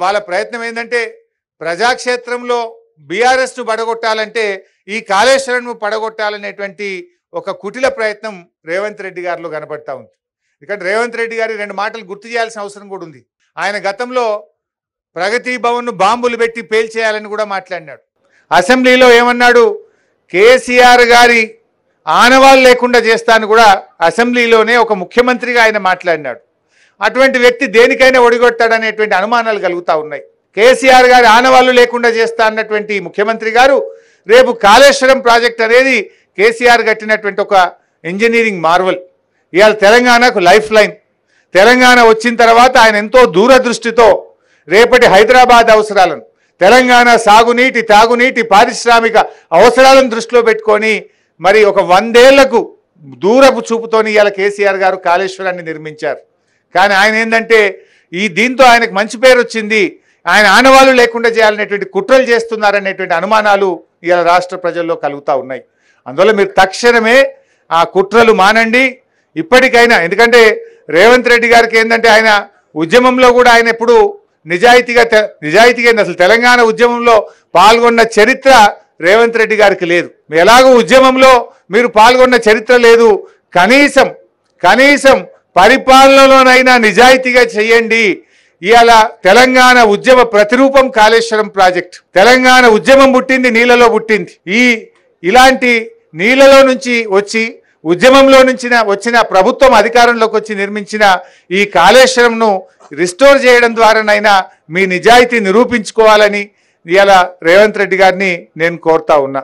వాళ్ళ ప్రయత్నం ఏంటంటే ప్రజాక్షేత్రంలో బీఆర్ఎస్ ను పడగొట్టాలంటే ఈ కాళేశ్వరంను పడగొట్టాలనేటువంటి ఒక కుటిల ప్రయత్నం రేవంత్ రెడ్డి గారిలో కనబడతా ఉంది. ఎందుకంటే రేవంత్ రెడ్డి గారి రెండు మాటలు గుర్తు చేయాల్సిన అవసరం కూడా ఉంది. ఆయన గతంలో ప్రగతి భవన్ను బాంబులు పెట్టి పేల్చేయాలని కూడా మాట్లాడినాడు. అసెంబ్లీలో ఏమన్నాడు, కేసీఆర్ గారి ఆనవాళ్ళు లేకుండా చేస్తాను కూడా అసెంబ్లీలోనే ఒక ముఖ్యమంత్రిగా ఆయన మాట్లాడినాడు. అటువంటి వ్యక్తి దేనికైనా ఒడిగొట్టాడనేటువంటి అనుమానాలు కలుగుతూ ఉన్నాయి. కేసీఆర్ గారి ఆనవాళ్ళు లేకుండా చేస్తా అన్నటువంటి ముఖ్యమంత్రి గారు రేపు కాళేశ్వరం ప్రాజెక్ట్ అనేది కేసీఆర్ కట్టినటువంటి ఒక ఇంజనీరింగ్ మార్వల్. ఇవాళ తెలంగాణకు లైఫ్ లైన్. తెలంగాణ వచ్చిన తర్వాత ఆయన ఎంతో దూరదృష్టితో రేపటి హైదరాబాద్ అవసరాలను, తెలంగాణ సాగునీటి, తాగునీటి, పారిశ్రామిక అవసరాలను దృష్టిలో పెట్టుకొని మరి ఒక 100 ఏళ్లకు దూరపు చూపుతోని ఇవాళ కేసీఆర్ గారు కాళేశ్వరాన్ని నిర్మించారు. కానీ ఆయన ఏంటంటే దీంతో ఆయనకు మంచి పేరు వచ్చింది, ఆయన ఆనవాళ్ళు లేకుండా చేయాలనేటువంటి కుట్రలు చేస్తున్నారనేటువంటి అనుమానాలు ఇవాళ రాష్ట్ర ప్రజల్లో కలుగుతూ ఉన్నాయి. అందువల్ల మీరు తక్షణమే ఆ కుట్రలు మానండి ఇప్పటికైనా. ఎందుకంటే రేవంత్ రెడ్డి గారికి ఏంటంటే ఆయన ఉద్యమంలో కూడా ఆయన ఎప్పుడు నిజాయితీగా అసలు తెలంగాణ ఉద్యమంలో పాల్గొన్న చరిత్ర రేవంత్ రెడ్డి గారికి లేదు. ఎలాగో ఉద్యమంలో మీరు పాల్గొన్న చరిత్ర లేదు, కనీసం పరిపాలనలోనైనా నిజాయితీగా చేయండి. ఇవాళ తెలంగాణ ఉద్యమ ప్రతిరూపం కాళేశ్వరం ప్రాజెక్ట్. తెలంగాణ ఉద్యమం పుట్టింది నీళ్ళలో పుట్టింది. ఇలాంటి నీళ్ళలో నుంచి వచ్చి ఉద్యమంలో నుంచి వచ్చిన ప్రభుత్వం అధికారంలోకి వచ్చి నిర్మించిన ఈ కాళేశ్వరంను రిస్టోర్ చేయడం ద్వారానైనా మీ నిజాయితీ నిరూపించుకోవాలని ఇవాళ రేవంత్ రెడ్డి గారిని నేను కోరుతా ఉన్నా.